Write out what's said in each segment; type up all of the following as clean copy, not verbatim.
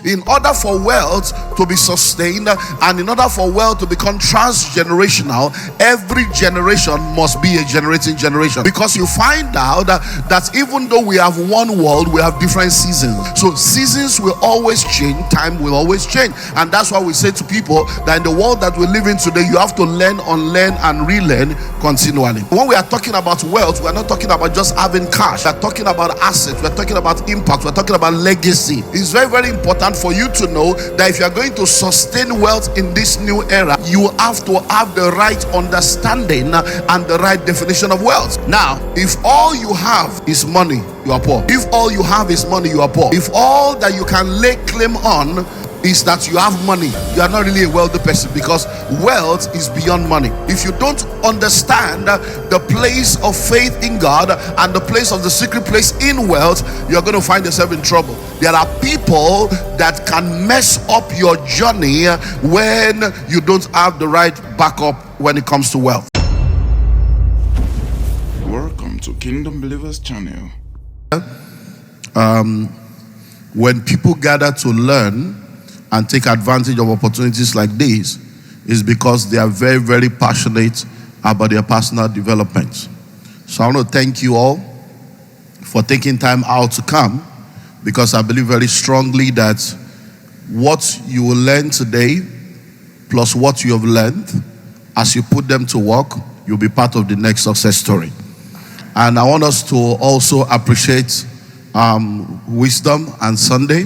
in order for wealth to be sustained and in order for wealth to become transgenerational, every generation must be a generating generation. Because you find out that even though we have one world, we have different seasons. So seasons will always change, time will always change. And that's why we say to people that in the world that we live in today, you have to learn, unlearn, and relearn continually. When we are talking about wealth, we are not talking about just having cash. We are talking about assets. We are talking about impact. We are talking about legacy. It's very, very important for you to know that if you are going to sustain wealth in this new era, you have to have the right understanding and the right definition of wealth. Now, if all you have is money, you are poor. If all you have is money, you are poor. If all that you can lay claim on is that you have money, you are not really a wealthy person, because wealth is beyond money. If you don't understand the place of faith in God and the place of the secret place in wealth, you're going to find yourself in trouble. There are people that can mess up your journey when you don't have the right backup when it comes to wealth. Welcome to Kingdom Believers Channel. When people gather to learn and take advantage of opportunities like this, is because they are very, very passionate about their personal development. So I want to thank you all for taking time out to come, because I believe very strongly that what you will learn today plus what you have learned, as you put them to work, you'll be part of the next success story. And I want us to also appreciate Wisdom and Sunday,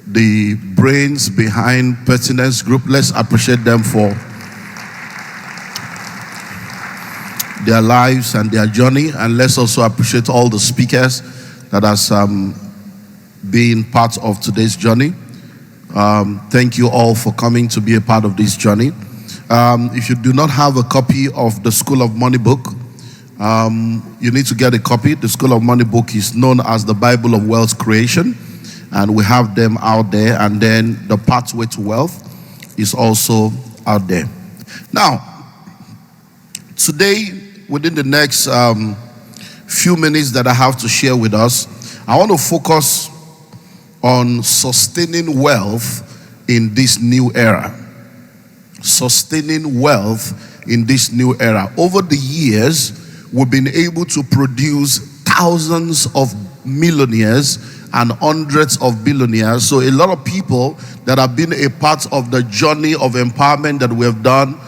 the brains behind Pertinence Group. Let's appreciate them for their lives and their journey. And let's also appreciate all the speakers that has been part of today's journey. Thank you all for coming to be a part of this journey. If you do not have a copy of the School of Money book, you need to get a copy. The School of Money book is known as the Bible of Wealth Creation, and we have them out there. And then the Pathway to Wealth is also out there. Now, today, within the next few minutes that I have to share with us, I want to focus on sustaining wealth in this new era. Sustaining wealth in this new era. Over the years, we've been able to produce thousands of millionaires and hundreds of billionaires. So a lot of people that have been a part of the journey of empowerment that we have done.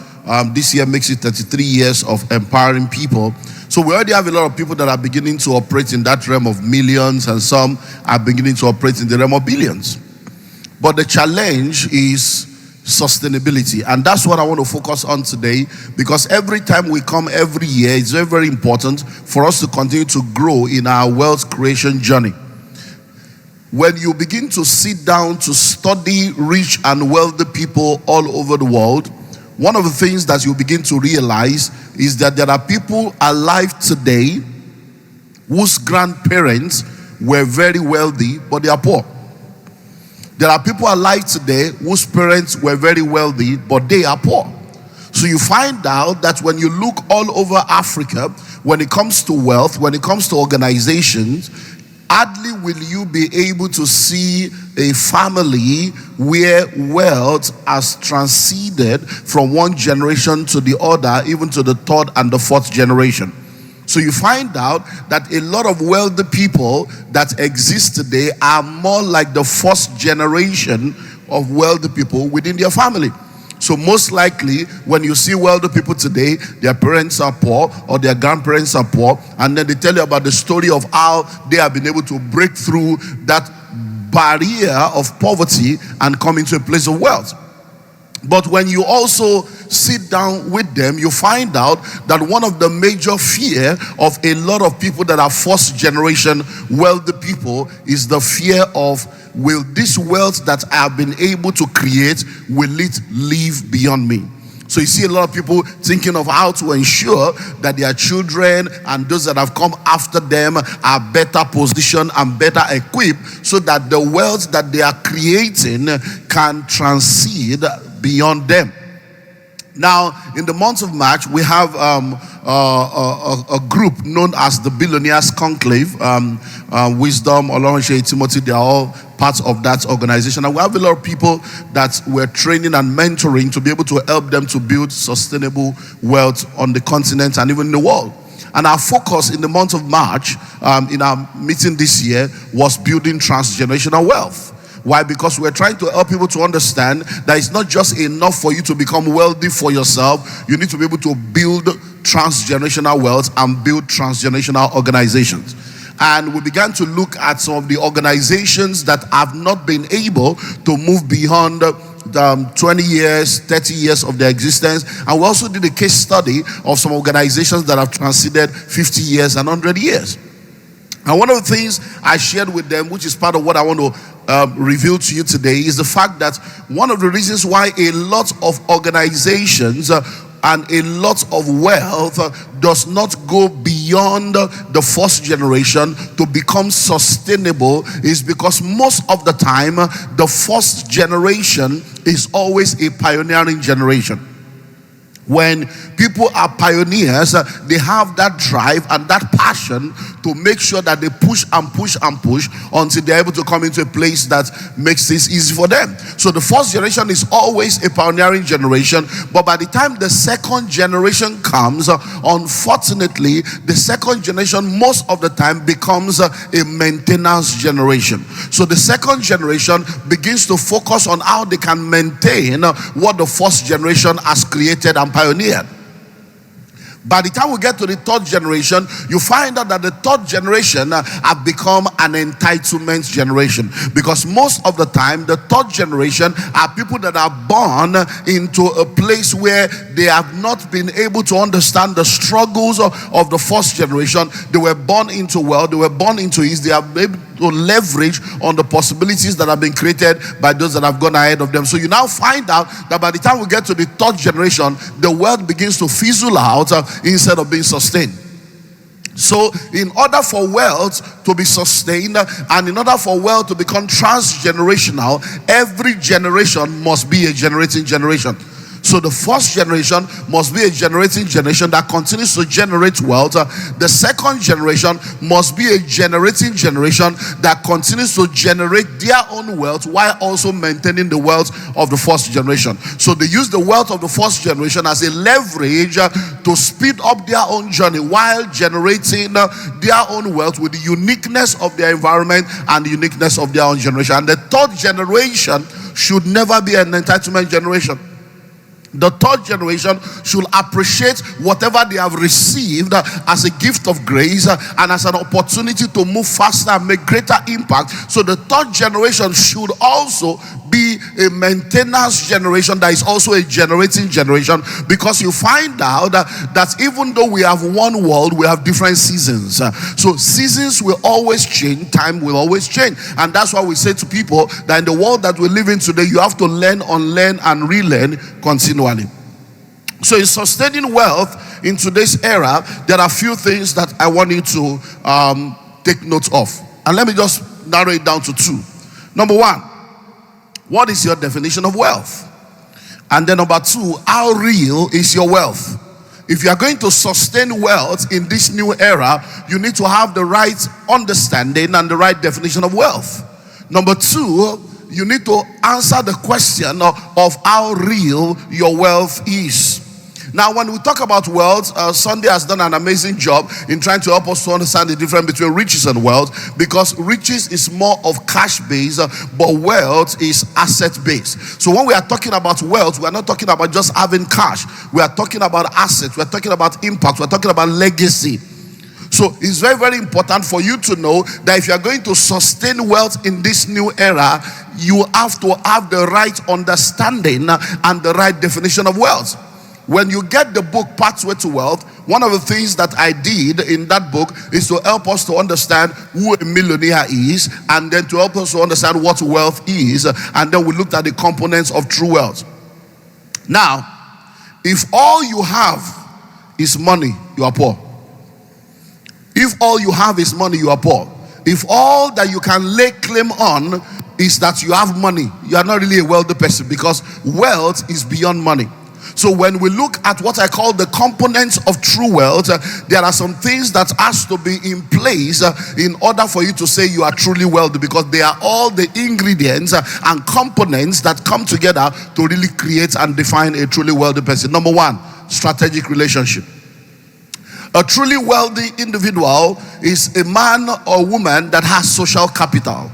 This year makes it 33 years of empowering people. So we already have a lot of people that are beginning to operate in that realm of millions, and some are beginning to operate in the realm of billions. But the challenge is sustainability, and that's what I want to focus on today, because every time we come every year, it's very, very important for us to continue to grow in our wealth creation journey. When you begin to sit down to study rich and wealthy people all over the world, one of the things that you begin to realize is that there are people alive today whose grandparents were very wealthy, but they are poor. There are people alive today whose parents were very wealthy, but they are poor. So you find out that when you look all over Africa, when it comes to wealth, when it comes to organizations, hardly will you be able to see a family where wealth has transcended from one generation to the other, even to the third and the fourth generation. So you find out that a lot of wealthy people that exist today are more like the first generation of wealthy people within their family. So most likely, when you see wealthy people today, their parents are poor or their grandparents are poor, and then they tell you about the story of how they have been able to break through that barrier of poverty and come into a place of wealth. But when you also sit down with them, you find out that one of the major fear of a lot of people that are first generation wealthy people is the fear of, will this wealth that I have been able to create, will it live beyond me? So you see a lot of people thinking of how to ensure that their children and those that have come after them are better positioned and better equipped, so that the wealth that they are creating can transcend beyond them. Now, in the month of March, we have a group known as the Billionaires Conclave. Wisdom, Olumide, Timothy, they are all parts of that organization. And we have a lot of people that we're training and mentoring to be able to help them to build sustainable wealth on the continent and even in the world. And our focus in the month of March, in our meeting this year, was building transgenerational wealth. Why? Because we're trying to help people to understand that it's not just enough for you to become wealthy for yourself. You need to be able to build transgenerational wealth and build transgenerational organizations. And we began to look at some of the organizations that have not been able to move beyond 20 years, 30 years of their existence. And we also did a case study of some organizations that have transcended 50 years and 100 years. And one of the things I shared with them, which is part of what I want to reveal to you today, is the fact that one of the reasons why a lot of organizations and a lot of wealth does not go beyond the first generation to become sustainable is because most of the time the first generation is always a pioneering generation. When people are pioneers, they have that drive and that passion to make sure that they push and push and push until they're able to come into a place that makes this easy for them. So the first generation is always a pioneering generation, but by the time the second generation comes, unfortunately, the second generation most of the time becomes a maintenance generation. So the second generation begins to focus on how they can maintain what the first generation has created and pioneered. By the time we get to the third generation, you find out that the third generation have become an entitlement generation, because most of the time the third generation are people that are born into a place where they have not been able to understand the struggles of the first generation. They were born into wealth, they were born into ease, they have been able to leverage on the possibilities that have been created by those that have gone ahead of them. So you now find out that by the time we get to the third generation, the wealth begins to fizzle out instead of being sustained. So in order for wealth to be sustained and in order for wealth to become transgenerational, every generation must be a generating generation. So the first generation must be a generating generation that continues to generate wealth. The second generation must be a generating generation that continues to generate their own wealth while also maintaining the wealth of the first generation. So they use the wealth of the first generation as a leverage to speed up their own journey while generating their own wealth with the uniqueness of their environment and the uniqueness of their own generation. And the third generation should never be an entitlement generation. The third generation should appreciate whatever they have received as a gift of grace and as an opportunity to move faster and make greater impact. So the third generation should also be a maintenance generation that is also a generating generation, because you find out that even though we have one world, we have different seasons. So seasons will always change, time will always change. And that's why we say to people that in the world that we live in today, you have to learn, unlearn, and relearn continually. So in sustaining wealth in today's era, there are a few things that I want you to take note of. And let me just narrow it down to two. Number one, what is your definition of wealth? And then number two, how real is your wealth? If you are going to sustain wealth in this new era, you need to have the right understanding and the right definition of wealth. Number two, you need to answer the question of how real your wealth is. Now, when we talk about wealth, Sunday has done an amazing job in trying to help us to understand the difference between riches and wealth, because riches is more of cash-based, but wealth is asset-based. So when we are talking about wealth, we are not talking about just having cash. We are talking about assets. We are talking about impact. We are talking about legacy. So it's very, very important for you to know that if you are going to sustain wealth in this new era, you have to have the right understanding and the right definition of wealth. When you get the book Pathway to Wealth, one of the things that I did in that book is to help us to understand who a millionaire is, and then to help us to understand what wealth is, and then we looked at the components of true wealth. Now, if all you have is money, you are poor. If all you have is money, you are poor. If all that you can lay claim on is that you have money, you are not really a wealthy person, because wealth is beyond money. So when we look at what I call the components of true wealth, there are some things that has to be in place in order for you to say you are truly wealthy, because they are all the ingredients and components that come together to really create and define a truly wealthy person. Number one, strategic relationship. A truly wealthy individual is a man or woman that has social capital.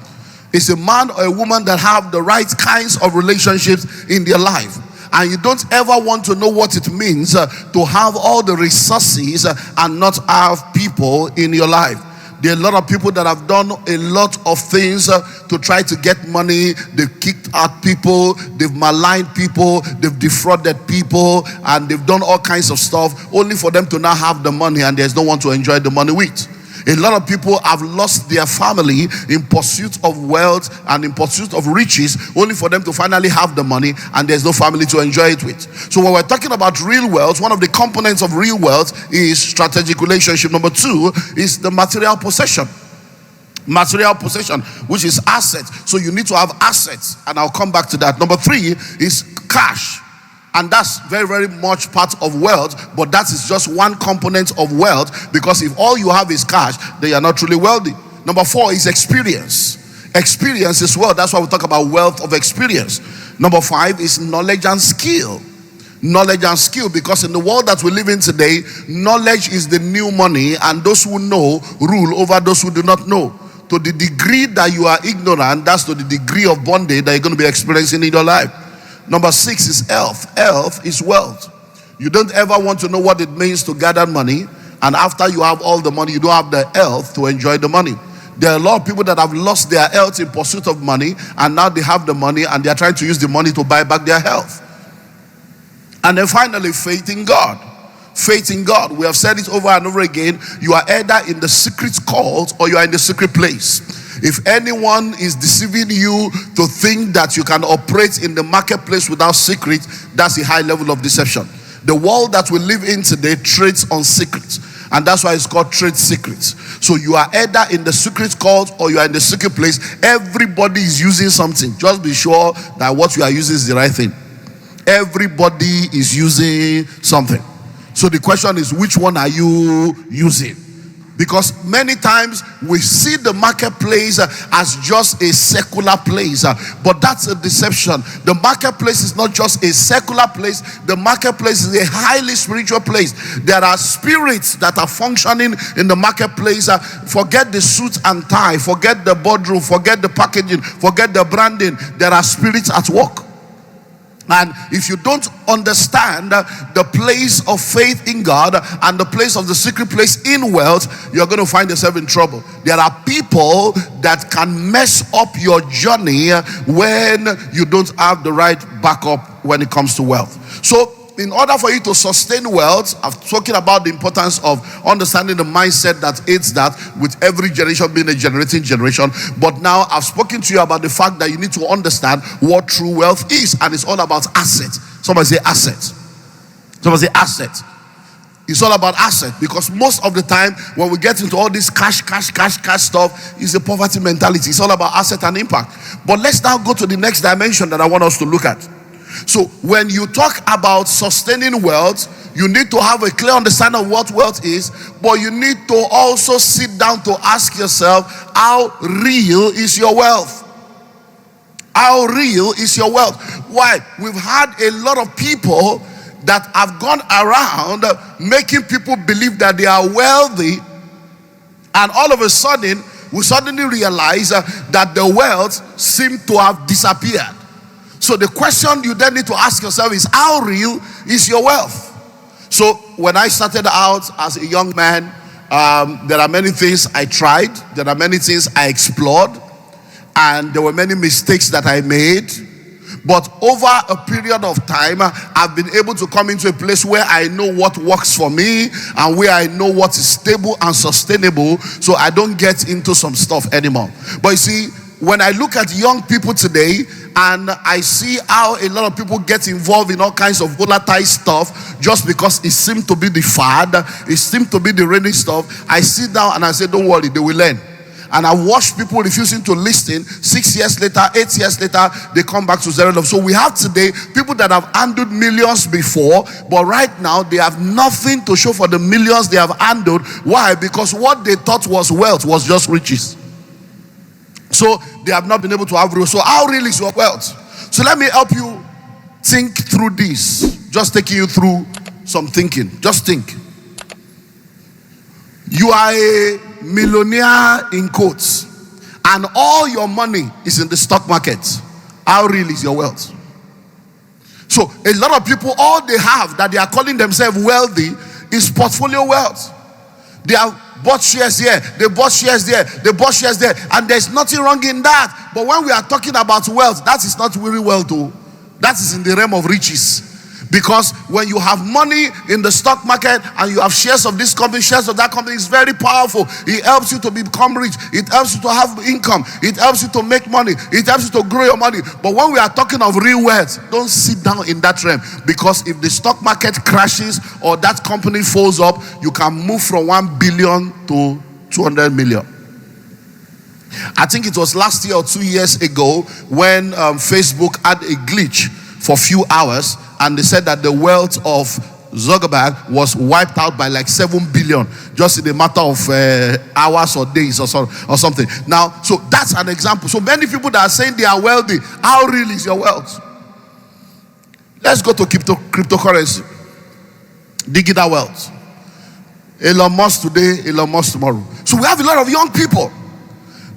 It's a man or a woman that have the right kinds of relationships in their life. And you don't ever want to know what it means to have all the resources and not have people in your life. There are a lot of people that have done a lot of things to try to get money. They've kicked out people, they've maligned people, they've defrauded people, and they've done all kinds of stuff only for them to now have the money and there's no one to enjoy the money with. A lot of people have lost their family in pursuit of wealth and in pursuit of riches, only for them to finally have the money and there's no family to enjoy it with. So when we're talking about real wealth, one of the components of real wealth is strategic relationship. Number two is the material possession. Material possession, which is assets. So you need to have assets, and I'll come back to that. Number three is cash. And that's very, very much part of wealth, but that is just one component of wealth, because if all you have is cash, then you're not truly wealthy. Number four is experience. Experience is wealth. That's why we talk about wealth of experience. Number five is knowledge and skill. Knowledge and skill, because in the world that we live in today, knowledge is the new money, and those who know rule over those who do not know. To the degree that you are ignorant, that's to the degree of bondage that you're going to be experiencing in your life. Number six is health. Health is wealth. You don't ever want to know what it means to gather money, and after you have all the money, you don't have the health to enjoy the money. There are a lot of people that have lost their health in pursuit of money, and now they have the money and they are trying to use the money to buy back their health. And then finally, faith in God. Faith in God. We have said it over and over again. You are either in the secret cult or you are in the secret place. If anyone is deceiving you to think that you can operate in the marketplace without secret, that's a high level of deception. The world that we live in today trades on secrets, and that's why it's called trade secrets. So you are either in the secret cult or you are in the secret place. Everybody is using something. Just be sure that what you are using is the right thing. Everybody is using something. So the question is, which one are you using? Because many times we see the marketplace as just a secular place, but that's a deception. The marketplace is not just a secular place. The marketplace is a highly spiritual place. There are spirits that are functioning in the marketplace. Forget the suit and tie, forget the boardroom, forget the packaging, forget the branding. There are spirits at work. And if you don't understand the place of faith in God and the place of the secret place in wealth, you're going to find yourself in trouble. There are people that can mess up your journey when you don't have the right backup when it comes to wealth. So in order for you to sustain wealth, I've spoken about the importance of understanding the mindset that aids that, with every generation being a generating generation. But now I've spoken to you about the fact that you need to understand what true wealth is, and it's all about assets. Somebody say assets. Somebody say assets. It's all about assets, because most of the time when we get into all this cash stuff, is a poverty mentality. It's all about asset and impact. But let's now go to the next dimension that I want us to look at. So when you talk about sustaining wealth, you need to have a clear understanding of what wealth is, but you need to also sit down to ask yourself, how real is your wealth? How real is your wealth? Why? We've had a lot of people that have gone around making people believe that they are wealthy, and all of a sudden we suddenly realize that the wealth seemed to have disappeared. So the question you then need to ask yourself is, how real is your wealth? So when I started out as a young man, there are many things I tried. There are many things I explored. And there were many mistakes that I made. But over a period of time, I've been able to come into a place where I know what works for me and where I know what is stable and sustainable, so I don't get into some stuff anymore. But you see, when I look at young people today and I see how a lot of people get involved in all kinds of volatile stuff just because it seemed to be the fad, it seemed to be the reigning stuff, I sit down and I say, don't worry, they will learn. And I watched people refusing to listen. 6 years later, 8 years later, they come back to zero level. So we have today people that have handled millions before, but right now they have nothing to show for the millions they have handled. Why? Because what they thought was wealth was just riches. So they have not been able to have real. So how real is your wealth? So let me help you think through this. Just taking you through some thinking. Just think. You are a millionaire in quotes, and all your money is in the stock market. How real is your wealth? So a lot of people, all they have that they are calling themselves wealthy is portfolio wealth. They have bought shares here, they bought shares there, they bought shares there, and there's nothing wrong in that. But when we are talking about wealth, that is not really wealth, though. That is in the realm of riches. Because when you have money in the stock market and you have shares of this company, shares of that company, it's very powerful. It helps you to become rich. It helps you to have income. It helps you to make money. It helps you to grow your money. But when we are talking of real wealth, don't sit down in that realm. Because if the stock market crashes or that company falls up, you can move from 1 billion to 200 million. I think it was last year or 2 years ago when Facebook had a glitch for a few hours, and they said that the wealth of Zuckerberg was wiped out by like 7 billion just in a matter of hours or days or something. Now, so that's an example. So many people that are saying they are wealthy, how real is your wealth? Let's go to cryptocurrency, digital wealth. Elon Musk today, Elon Musk tomorrow. So we have a lot of young people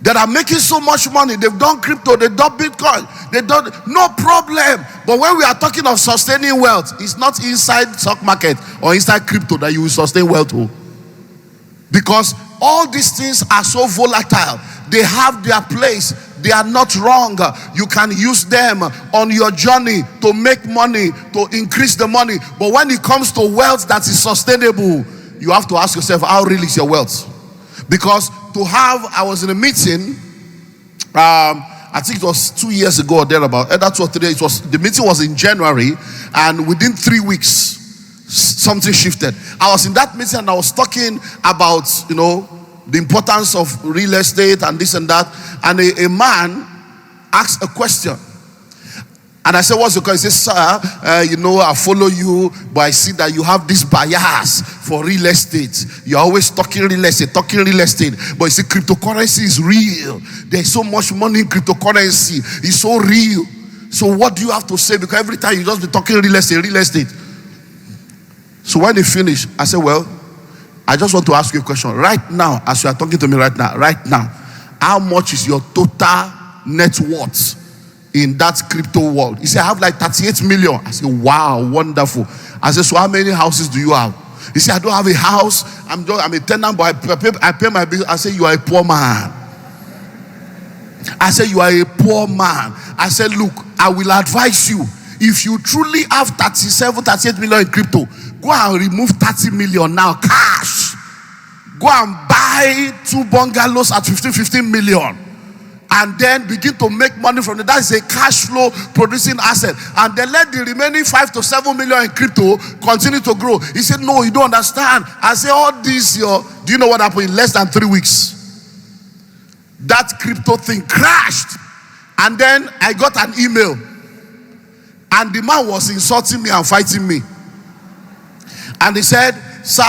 that are making so much money. They've done crypto, they've done Bitcoin, they've done, no problem. But when we are talking of sustaining wealth, it's not inside stock market or inside crypto that you will sustain wealth. Because all these things are so volatile. They have their place. They are not wrong. You can use them on your journey to make money, to increase the money. But when it comes to wealth that is sustainable, you have to ask yourself, how real is your wealth? Because I was in a meeting, I think it was 2 years ago or thereabout. That's what today it was. The meeting was in January, and within 3 weeks, something shifted. I was in that meeting and I was talking about, the importance of real estate and this and that. And a man asked a question. And I said, what's your question? He said, sir, I follow you, but I see that you have this bias for real estate. You're always talking real estate. But you see, cryptocurrency is real. There's so much money in cryptocurrency. It's so real. So what do you have to say? Because every time you just be talking real estate. So when he finished, I said, well, I just want to ask you a question. Right now, as you are talking to me right now, how much is your total net worth in that crypto world? He said, I have like 38 million. I said, wow, wonderful. I said, so how many houses do you have? He said, I don't have a house. I'm a tenant, but I pay my bills. I said, you are a poor man. I said, you are a poor man. I said, look, I will advise you. If you truly have 38 million in crypto, go and remove 30 million now, cash. Go and buy 2 bungalows at 15 million. And then begin to make money from it. That is a cash flow producing asset. And then let the remaining 5 to 7 million in crypto continue to grow. He said, no, you don't understand. I said, all this, do you know what happened in less than 3 weeks? That crypto thing crashed. And then I got an email. And the man was insulting me and fighting me. And he said, sir,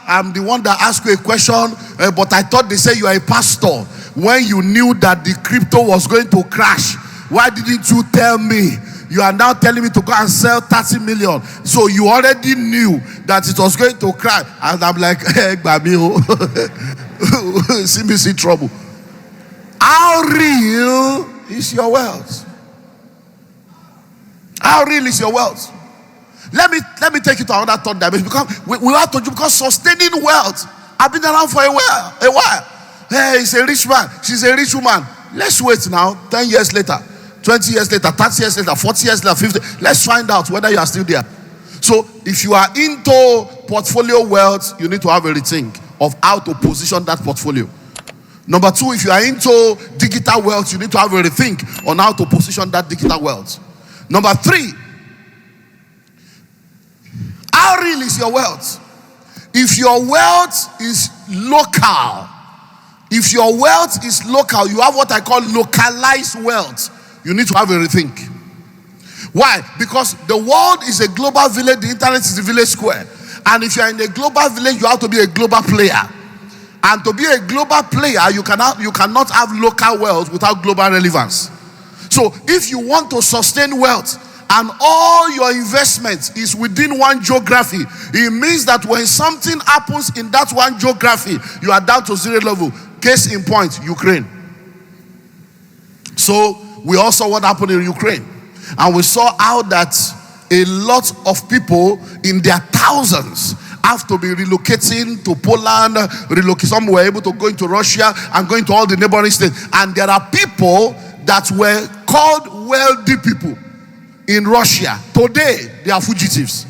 I'm the one that asked you a question, but I thought they said you are a pastor. When you knew that the crypto was going to crash, why didn't you tell me? You are now telling me to go and sell 30 million. So you already knew that it was going to crash. And I'm like, hey, Babio, see trouble. How real is your wealth? How real is your wealth? Let me take you to another thought dimension. Because we have to do, because sustaining wealth, I've been around for a while. Hey, he's a rich man. She's a rich woman. Let's wait now. 10 years later, 20 years later, 30 years later, 40 years later, 50. Let's find out whether you are still there. So if you are into portfolio wealth, you need to have a rethink of how to position that portfolio. Number 2, if you are into digital wealth, you need to have a rethink on how to position that digital wealth. Number 3, how real is your wealth? If your wealth is local, If your wealth is local, you have what I call localized wealth. You need to have a rethink. Why? Because the world is a global village, the internet is a village square. And if you are in a global village, you have to be a global player. And to be a global player, you cannot have local wealth without global relevance. So if you want to sustain wealth and all your investment is within one geography, it means that when something happens in that one geography, you are down to zero level. Case in point, Ukraine. So we all saw what happened in Ukraine. And we saw how that a lot of people in their thousands have to be relocating to Poland, some were able to go into Russia and go into all the neighboring states. And there are people that were called wealthy people in Russia. Today, they are fugitives.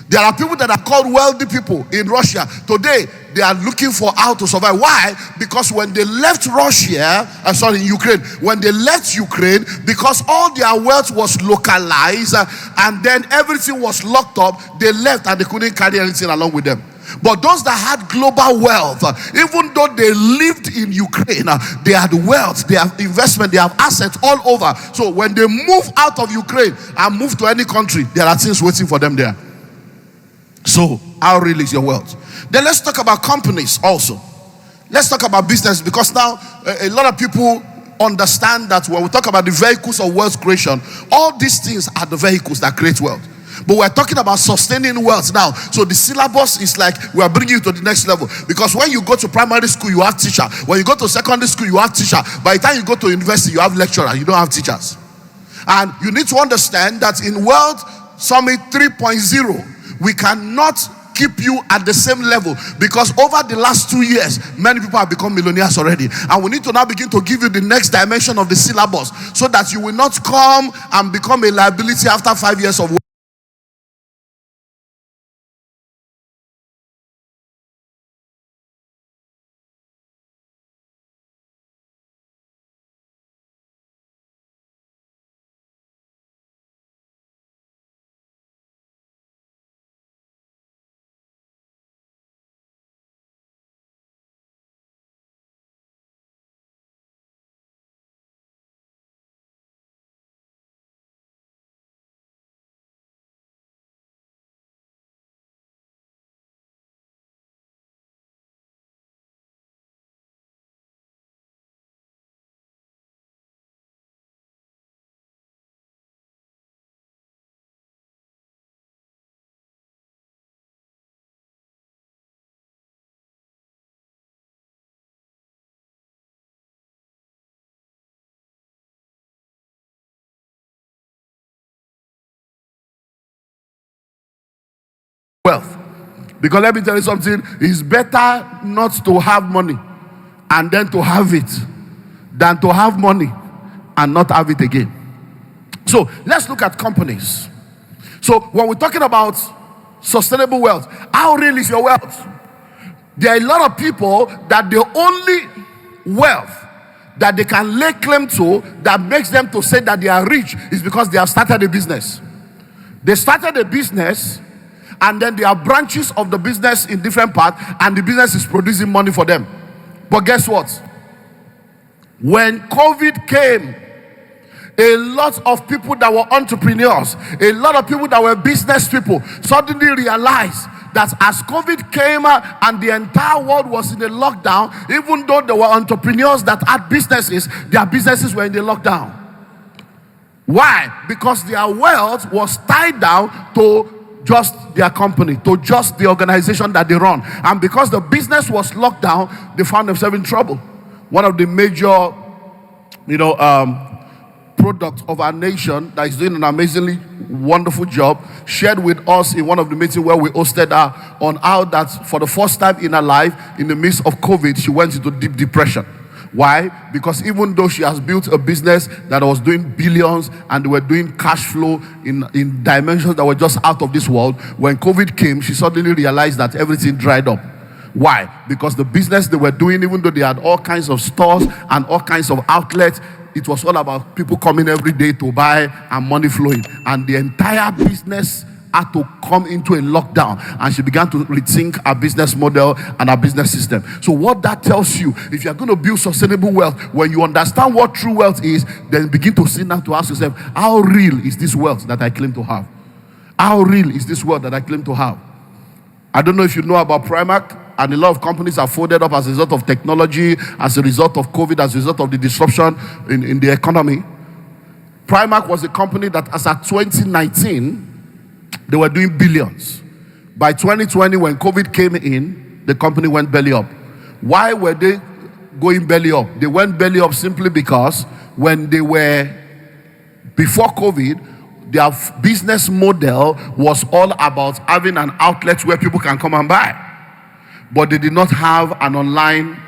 There are people that are called wealthy people in Russia. Today, they are looking for how to survive. Why? Because when they left Ukraine, when they left Ukraine, because all their wealth was localized and then everything was locked up, they left and they couldn't carry anything along with them. But those that had global wealth, even though they lived in Ukraine, they had wealth, they have investment, they have assets all over. So when they move out of Ukraine and move to any country, there are things waiting for them there. So how real is your wealth? Then let's talk about companies also. Let's talk about business, because now a lot of people understand that when we talk about the vehicles of wealth creation, all these things are the vehicles that create wealth. But we're talking about sustaining wealth now. So the syllabus is like we are bringing you to the next level. Because when you go to primary school, you have teacher. When you go to secondary school, you have teacher. By the time you go to university, you have lecturer. You don't have teachers. And you need to understand that in Wealth Summit 3.0, we cannot keep you at the same level, because over the last 2 years, many people have become millionaires already. And we need to now begin to give you the next dimension of the syllabus, so that you will not come and become a liability after 5 years of work. Wealth. Because let me tell you something, it's better not to have money and then to have it than to have money and not have it again. So let's look at companies. So when we're talking about sustainable wealth, how real is your wealth? There are a lot of people that the only wealth that they can lay claim to that makes them to say that they are rich is because they have started a business. They started a business, and then there are branches of the business in different parts, and the business is producing money for them. But guess what? When COVID came, a lot of people that were entrepreneurs, a lot of people that were business people suddenly realized that as COVID came and the entire world was in a lockdown, even though there were entrepreneurs that had businesses, their businesses were in the lockdown. Why? Because their wealth was tied down to just their company, to just the organization that they run. And because the business was locked down, they found themselves in trouble. One of the major product of our nation that is doing an amazingly wonderful job shared with us in one of the meetings where we hosted her on how that for the first time in her life, in the midst of COVID, she went into deep depression. Why? Because even though she has built a business that was doing billions and they were doing cash flow in dimensions that were just out of this world, when COVID came, she suddenly realized that everything dried up. Why? Because the business they were doing, even though they had all kinds of stores and all kinds of outlets, it was all about people coming every day to buy and money flowing. And the entire business had to come into a lockdown, and she began to rethink her business model and her business system. So what that tells you, if you're going to build sustainable wealth, when you understand what true wealth is, then begin to sit down to ask yourself, how real is this wealth that I claim to have? How real is this wealth that I claim to have? I don't know if you know about Primark, and a lot of companies are folded up as a result of technology, as a result of COVID, as a result of the disruption in the economy. Primark was a company that, as at 2019, they were doing billions. By 2020, when COVID came in, the company went belly up. Why were they going belly up? They went belly up simply because when they were, before COVID, their business model was all about having an outlet where people can come and buy. But they did not have an online,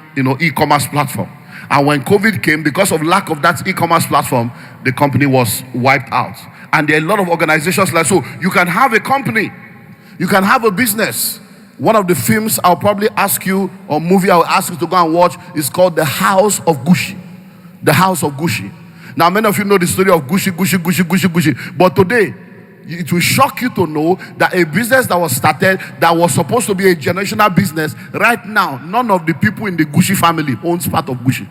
e-commerce platform. And when COVID came, because of lack of that e-commerce platform, the company was wiped out. And there are a lot of organizations like, so you can have a company, you can have a business. One of the films I'll probably ask you, or movie I'll ask you to go and watch, is called The House of Gucci. The House of Gucci. Now, many of you know the story of Gucci. But today, it will shock you to know that a business that was started, that was supposed to be a generational business, right now, none of the people in the Gucci family owns part of Gucci.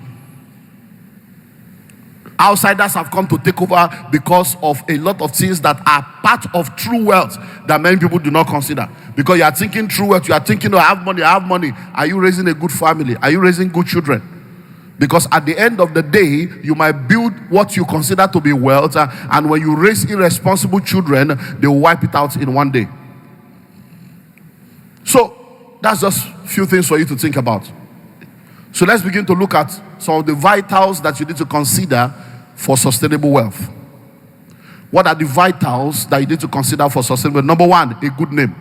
Outsiders have come to take over because of a lot of things that are part of true wealth that many people do not consider. Because you are thinking true wealth, you are thinking, I have money. Are you raising a good family? Are you raising good children? Because at the end of the day, you might build what you consider to be wealth, and when you raise irresponsible children, they will wipe it out in one day. So that's just a few things for you to think about. So let's begin to look at some of the vitals that you need to consider for sustainable wealth. What are the vitals that you need to consider for sustainable? Number one, a good name.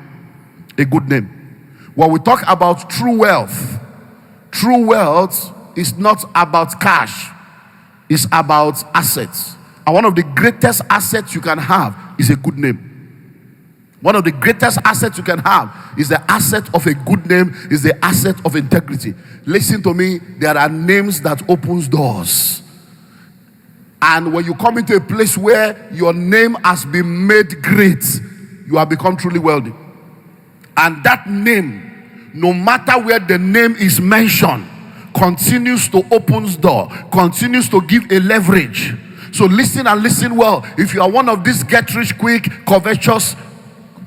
A good name. When we talk about true wealth is not about cash. It's about assets. And one of the greatest assets you can have is a good name. One of the greatest assets you can have is the asset of a good name, is the asset of integrity. Listen to me, there are names that opens doors. And when you come into a place where your name has been made great, you have become truly wealthy. And that name, no matter where the name is mentioned, continues to open door, continues to give a leverage. So listen and listen well. If you are one of these get rich quick, covetous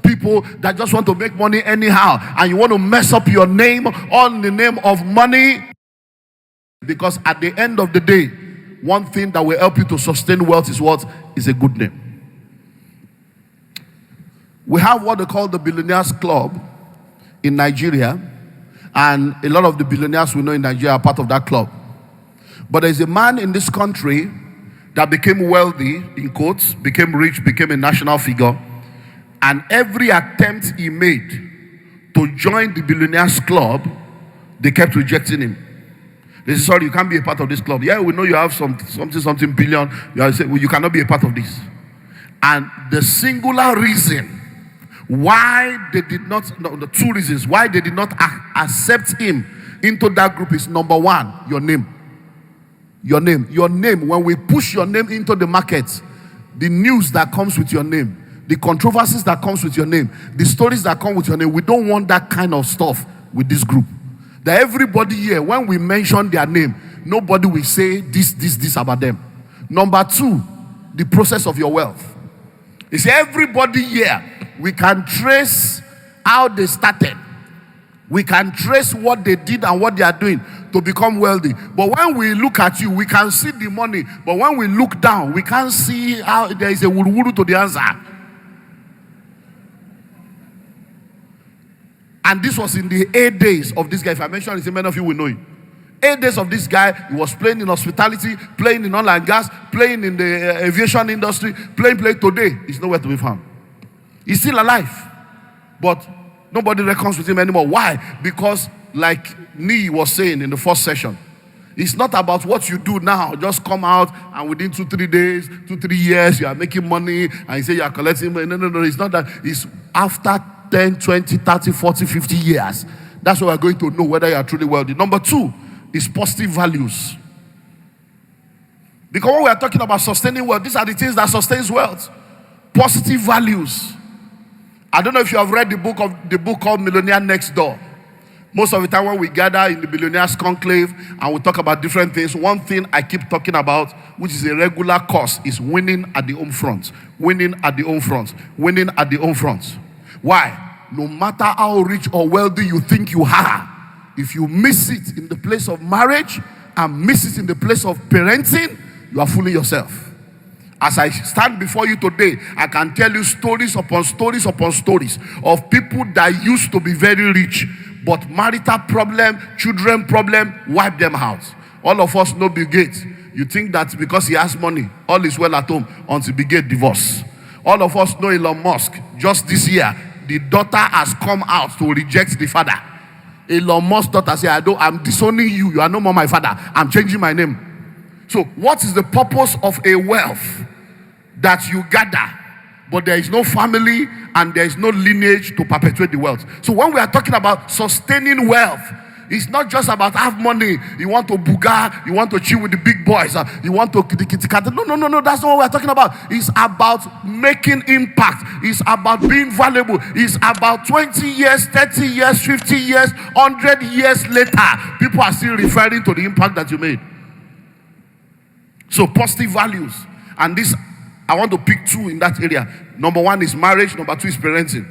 people that just want to make money anyhow, and you want to mess up your name on the name of money, because at the end of the day, one thing that will help you to sustain wealth is what? Is a good name. We have what they call the Billionaires Club in Nigeria, and a lot of the billionaires we know in Nigeria are part of that club. But there's a man in this country that became wealthy, in quotes, became rich, became a national figure, and every attempt he made to join the Billionaires Club, they kept rejecting him. They said, sorry, you can't be a part of this club. Yeah, we know you have something billion. You cannot be a part of this. And the singular reason why they did not, the two reasons why they did not accept him into that group is, number one, your name. Your name. Your name. When we push your name into the market, the news that comes with your name, the controversies that comes with your name, the stories that come with your name, we don't want that kind of stuff with this group. That everybody here, when we mention their name, nobody will say this about them. Number two, the process of your wealth. You see, everybody here, we can trace how they started. We can trace what they did and what they are doing to become wealthy. But when we look at you, we can see the money. But when we look down, we can't see how there is a wuru to the answer. And this was in the 8 days of this guy. If I mention his name, many of you will know him. 8 days of this guy. He was playing in hospitality, playing in oil and gas, playing in the aviation industry, playing. Today, he's nowhere to be found. He's still alive, but nobody reckons with him anymore. Why? Because, like Nee was saying in the first session, it's not about what you do now. Just come out and within 2-3 days, 2-3 years, you are making money and you say you are collecting money. No. It's not that. It's after 10, 20, 30, 40, 50 years. That's why we're going to know whether you are truly wealthy. Number two is positive values. Because when we are talking about sustaining wealth, these are the things that sustains wealth. Positive values. I don't know if you have read the book called Millionaire Next Door. Most of the time when we gather in the Billionaires Conclave and we talk about different things, one thing I keep talking about, which is a regular course, is winning at the home front. Winning at the home front. Winning at the home front. Why? No matter how rich or wealthy you think you are, if you miss it in the place of marriage and miss it in the place of parenting, you are fooling yourself. As I stand before you today, I can tell you stories upon stories upon stories of people that used to be very rich, but marital problem, children problem, wipe them out. All of us know Bill Gates. You think that because he has money, all is well at home until Bill Gates divorce. All of us know Elon Musk. Just this year, the daughter has come out to reject the father. Elon Musk's daughter said, I'm disowning you. You are no more my father. I'm changing my name. So what is the purpose of a wealth that you gather, but there is no family and there is no lineage to perpetuate the wealth? So when we are talking about sustaining wealth, it's not just about have money, you want to buga, you want to chill with the big boys, you want to kitty cat. No, that's not what we're talking about. It's about making impact. It's about being valuable. It's about 20 years, 30 years, 50 years, 100 years later, people are still referring to the impact that you made. So positive values. And this, I want to pick two in that area. Number one is marriage. Number two is parenting.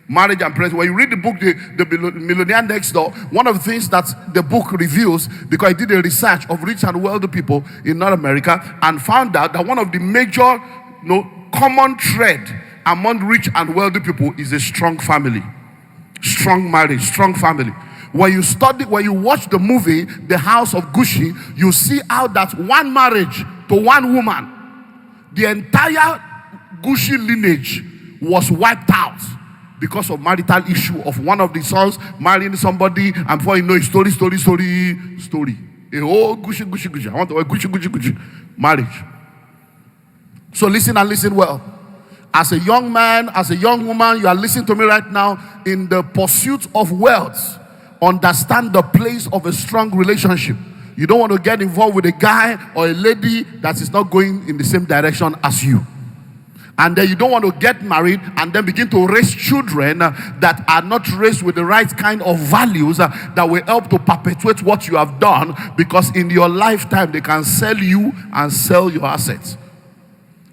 Marriage and parenting. When you read the book, the Millionaire Next Door, one of the things that the book reveals, because I did a research of rich and wealthy people in North America and found out that one of the major common thread among rich and wealthy people is a strong family. Strong marriage, strong family. When you watch the movie, The House of Gucci, you see how that one marriage to one woman, the entire Gucci lineage was wiped out because of marital issue of one of the sons marrying somebody, and before you know it, story. A whole Gucci. I want to word Gucci. Marriage. So listen and listen well. As a young man, as a young woman, you are listening to me right now, in the pursuit of wealth, understand the place of a strong relationship. You don't want to get involved with a guy or a lady that is not going in the same direction as you. And then you don't want to get married and then begin to raise children that are not raised with the right kind of values that will help to perpetuate what you have done, because in your lifetime they can sell you and sell your assets.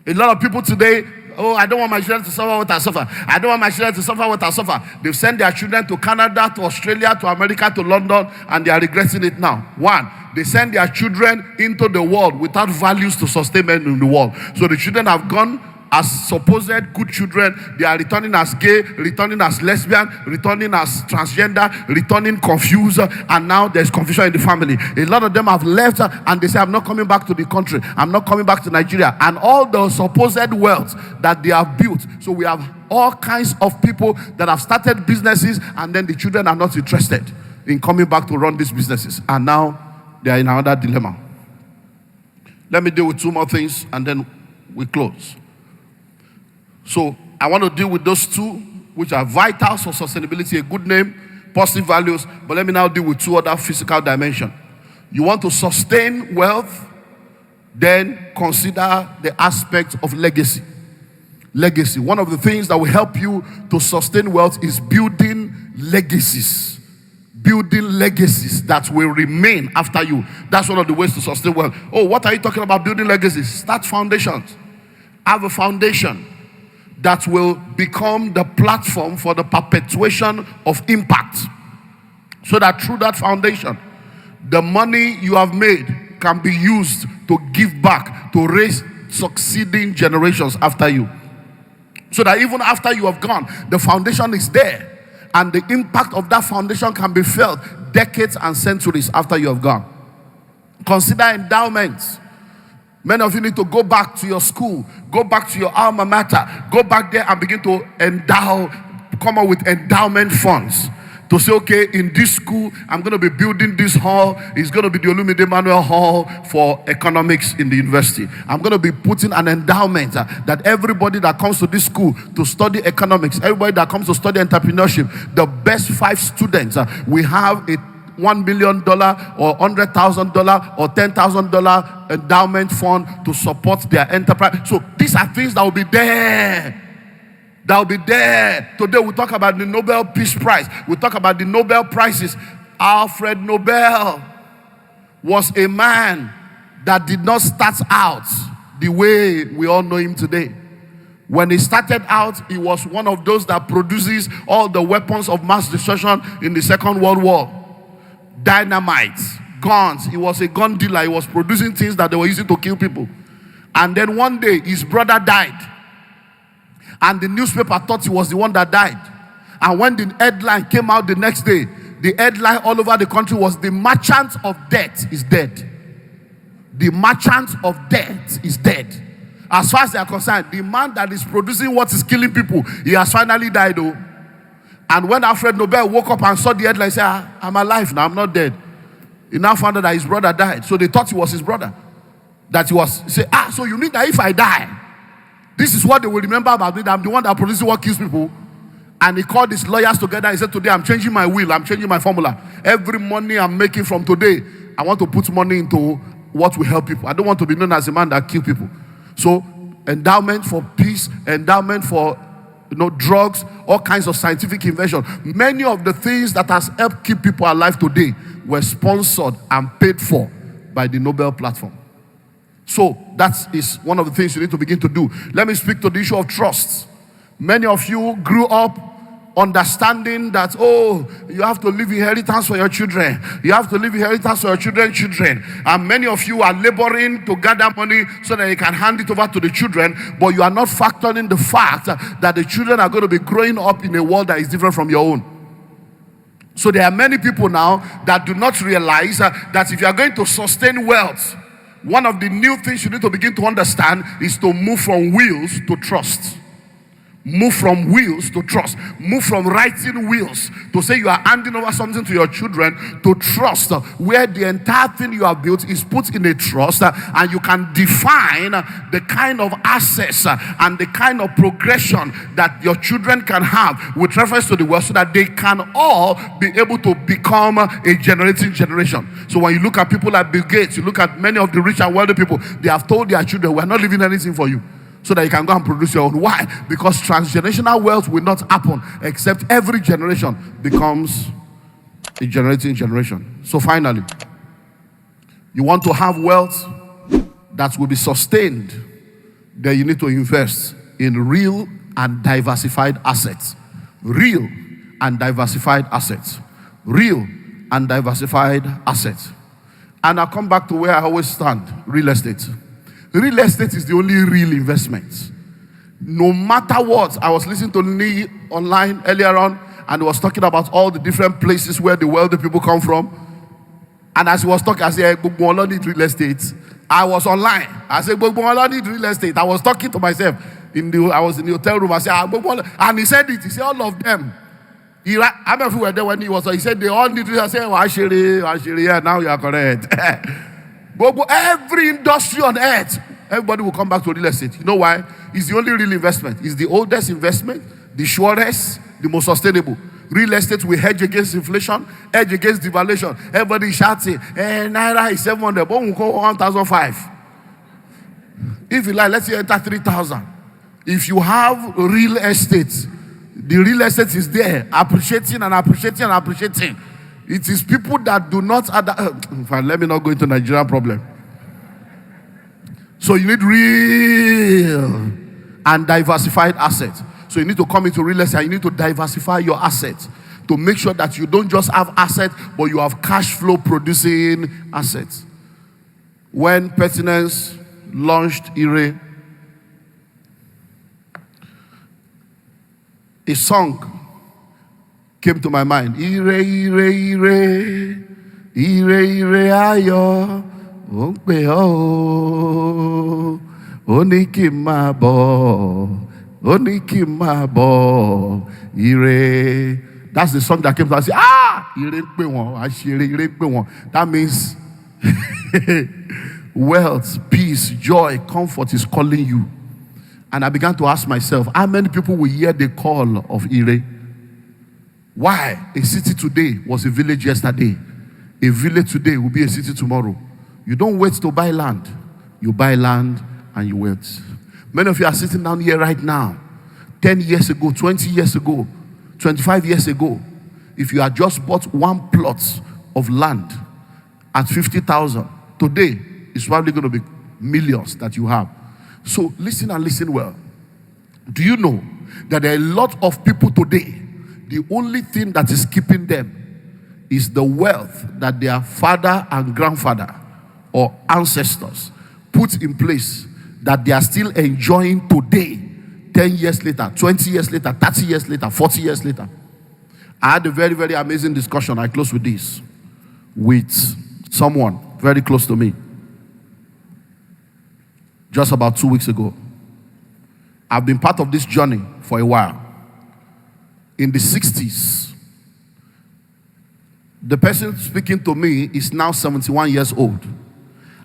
A lot of people today, I don't want my children to suffer what I suffer. I don't want my children to suffer what I suffer. They've sent their children to Canada, to Australia, to America, to London, and they are regretting it now. One, they send their children into the world without values to sustain them in the world. So the children have gone as supposed good children. They are returning as gay, returning as lesbian, returning as transgender, returning confused, and now there's confusion in the family. A lot of them have left and they say, I'm not coming back to the country. I'm not coming back to Nigeria. And all the supposed wealth that they have built. So we have all kinds of people that have started businesses, and then the children are not interested in coming back to run these businesses. And now they are in another dilemma. Let me deal with two more things and then we close. So I want to deal with those two, which are vital for sustainability, a good name, positive values. But let me now deal with two other physical dimensions. You want to sustain wealth, then consider the aspect of legacy. Legacy. One of the things that will help you to sustain wealth is building legacies. Building legacies that will remain after you. That's one of the ways to sustain wealth. Oh, what are you talking about building legacies? Start foundations. Have a foundation that will become the platform for the perpetuation of impact. So that through that foundation, the money you have made can be used to give back, to raise succeeding generations after you. So that even after you have gone, the foundation is there. And the impact of that foundation can be felt decades and centuries after you have gone. Consider endowments. Many of you need to go back to your school, go back to your alma mater, go back there and begin to endow, come up with endowment funds. To say, okay, in this school, I'm going to be building this hall. It's going to be the Olumide Emmanuel Hall for economics in the university. I'm going to be putting an endowment that everybody that comes to this school to study economics, everybody that comes to study entrepreneurship, the best 5 students, we have a $1 million or $100,000 or $10,000 endowment fund to support their enterprise. So these are things that will be there that will be there. Today we talk about the Nobel Peace Prize. We talk about the Nobel Prizes. Alfred Nobel was a man that did not start out the way we all know him today. When he started out, he was one of those that produces all the weapons of mass destruction in the Second World War. Dynamite, guns. He was a gun dealer. He was producing things that they were using to kill people. And then one day, his brother died. And the newspaper thought he was the one that died. And when the headline came out the next day, the headline all over the country was, "The merchant of death is dead." The merchant of death is dead. As far as they are concerned, the man that is producing what is killing people, he has finally died, though. And when Alfred Nobel woke up and saw the headline, he said, "I'm alive now, I'm not dead." He now found out that his brother died. So they thought he was his brother. That he was, say, so you mean that if I die, this is what they will remember about me, that I'm the one that produces what kills people? And he called his lawyers together. He said, "Today I'm changing my will, I'm changing my formula. Every money I'm making from today, I want to put money into what will help people. I don't want to be known as a man that kills people." So, endowment for peace, endowment for drugs, all kinds of scientific invention. Many of the things that has helped keep people alive today were sponsored and paid for by the Nobel platform. So, that is one of the things you need to begin to do. Let me speak to the issue of trust. Many of you grew up understanding that, you have to leave inheritance for your children. You have to leave inheritance for your children's children. And many of you are laboring to gather money so that you can hand it over to the children, but you are not factoring the fact that the children are going to be growing up in a world that is different from your own. So there are many people now that do not realize that if you are going to sustain wealth, one of the new things you need to begin to understand is to move from wills to trust. Move from wills to trust. Move from writing wills to say you are handing over something to your children to trust, where the entire thing you have built is put in a trust, and you can define the kind of access and the kind of progression that your children can have with reference to the wealth, so that they can all be able to become a generating generation. So when you look at people like Bill Gates, you look at many of the rich and wealthy people, they have told their children, "We are not leaving anything for you," so that you can go and produce your own. Why? Because transgenerational wealth will not happen except every generation becomes a generating generation. So finally, you want to have wealth that will be sustained, then you need to invest in real and diversified assets. Real and diversified assets. Real and diversified assets. And I'll come back to where I always stand, real estate. Real estate is the only real investment. No matter what, I was listening to Lee online earlier on, and he was talking about all the different places where the wealthy people come from. And as he was talking, I said, "Gbogbo need real estate." I was online. I said, "Gbogbo need real estate." I was talking to myself. I was in the hotel room. I said, and he said it. He said, all of them. I'm everywhere there when he was. He said, they all need real estate. I said, Ashiri, yeah, now you are correct. Every industry on earth, everybody will come back to real estate. You know why? It's the only real investment. It's the oldest investment, the surest, the most sustainable. Real estate will hedge against inflation, hedge against devaluation. Everybody is shouting, Naira is 700, but we'll go 1,005. If you like, let's say enter 3,000. If you have real estate, the real estate is there, appreciating and appreciating and appreciating. It is people that do not, in fact, let me not go into Nigerian problem. So you need real and diversified assets. So you need to come into real estate, you need to diversify your assets to make sure that you don't just have assets, but you have cash flow producing assets. When Pertinence launched IRE, a song came to my mind. Ire, ire, ire, ire, ire, ayo, onpe o, oniki mabo, oniki mabo, ire. That's the song that came to us. Ire pe won, ashire ire pe won. That means wealth, peace, joy, comfort is calling you. And I began to ask myself, how many people will hear the call of Ire? Why? A city today was a village yesterday. A village today will be a city tomorrow. You don't wait to buy land. You buy land and you wait. Many of you are sitting down here right now, 10 years ago, 20 years ago, 25 years ago, if you had just bought one plot of land at 50,000, today it's probably going to be millions that you have. So listen and listen well. Do you know that there are a lot of people today, the only thing that is keeping them is the wealth that their father and grandfather or ancestors put in place, that they are still enjoying today, 10 years later, 20 years later, 30 years later, 40 years later. I had a very, very amazing discussion. I close with this, with someone very close to me just about 2 weeks ago. I've been part of this journey for a while. In the 60s, the person speaking to me is now 71 years old.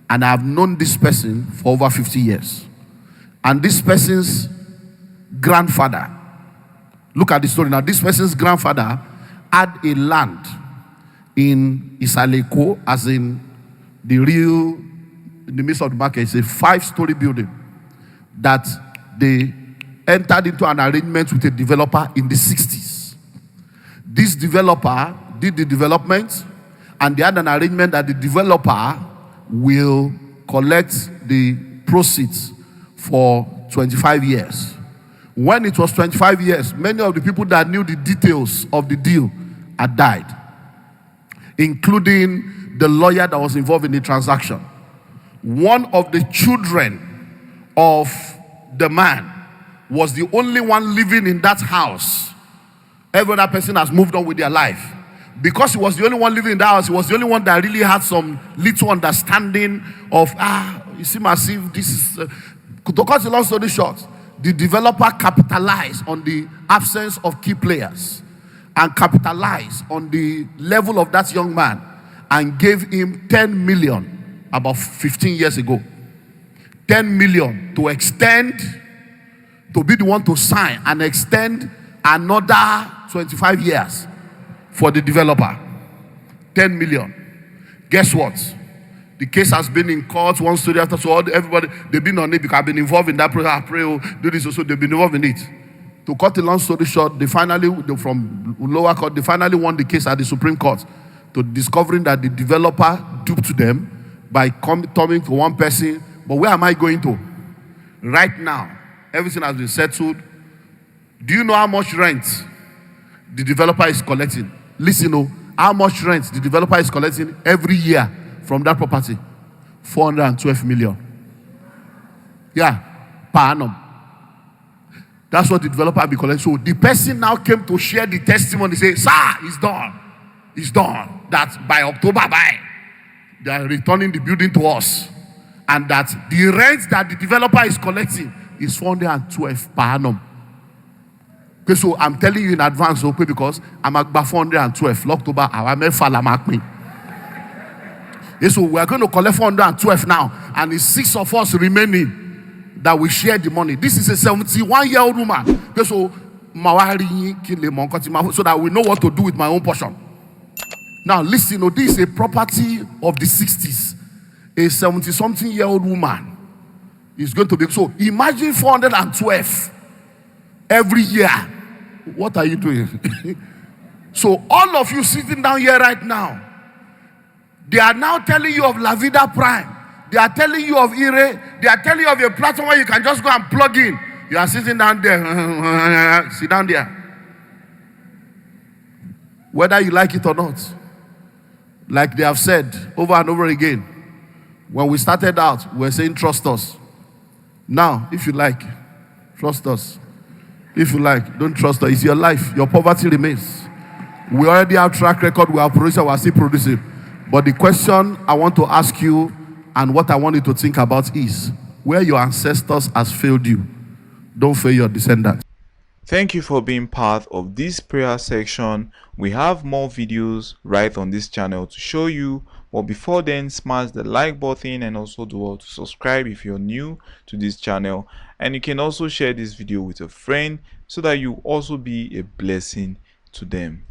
And I've known this person for over 50 years. And this person's grandfather, look at the story now. This person's grandfather had a land in Isaleko, as in in the midst of the market. It's a 5-story building that they entered into an arrangement with a developer in the 60s. This developer did the development, and they had an arrangement that the developer will collect the proceeds for 25 years. When it was 25 years, many of the people that knew the details of the deal had died, including the lawyer that was involved in the transaction. One of the children of the man was the only one living in that house. Every other person has moved on with their life. Because he was the only one living in that house, he was the only one that really had some little understanding of, you seem as if this is... to cut the long story short, the developer capitalized on the absence of key players and capitalized on the level of that young man and gave him 10 million about 15 years ago. 10 million to extend, to be the one to sign and extend another 25 years for the developer. 10 million. Guess what? The case has been in court, one story after, so everybody, they've been on it because I've been involved in that process. I pray, do this also, they've been involved in it. To cut the long story short, from lower court, they finally won the case at the Supreme Court, to discovering that the developer duped them by coming to one person. But where am I going to? Right now, everything has been settled. Do you know how much rent the developer is collecting? Listen, how much rent the developer is collecting every year from that property? 412 million. Yeah, per annum. That's what the developer be collecting. So the person now came to share the testimony. Say, sir, it's done. It's done. That by October, they are returning the building to us. And that the rent that the developer is collecting is 412 per annum. Okay, so I'm telling you in advance, okay, because I'm at 412. October, so we're going to collect 412 now, and it's 6 of us remaining that we share the money. This is a 71-year-old woman. Okay, so that we know what to do with my own portion. Now listen, this is a property of the 60s. A 70-something-year-old woman is going to be. So imagine 412 every year. What are you doing? So all of you sitting down here right now, they are now telling you of La Vida Prime. They are telling you of Ire. They are telling you of a platform where you can just go and plug in. You are sitting down there. Sit down there. Whether you like it or not. Like they have said over and over again. When we started out, we were saying, trust us. Now, if you like, trust us. If you like, don't trust us. It's your life. Your poverty remains. We already have track record. We are producing. We are still producing. But the question I want to ask you, and what I want you to think about, is where your ancestors has failed you, don't fail your descendants. Thank you for being part of this prayer section. We have more videos right on this channel to show you. But before then, smash the like button and also do to subscribe if you're new to this channel. And you can also share this video with a friend so that you also be a blessing to them.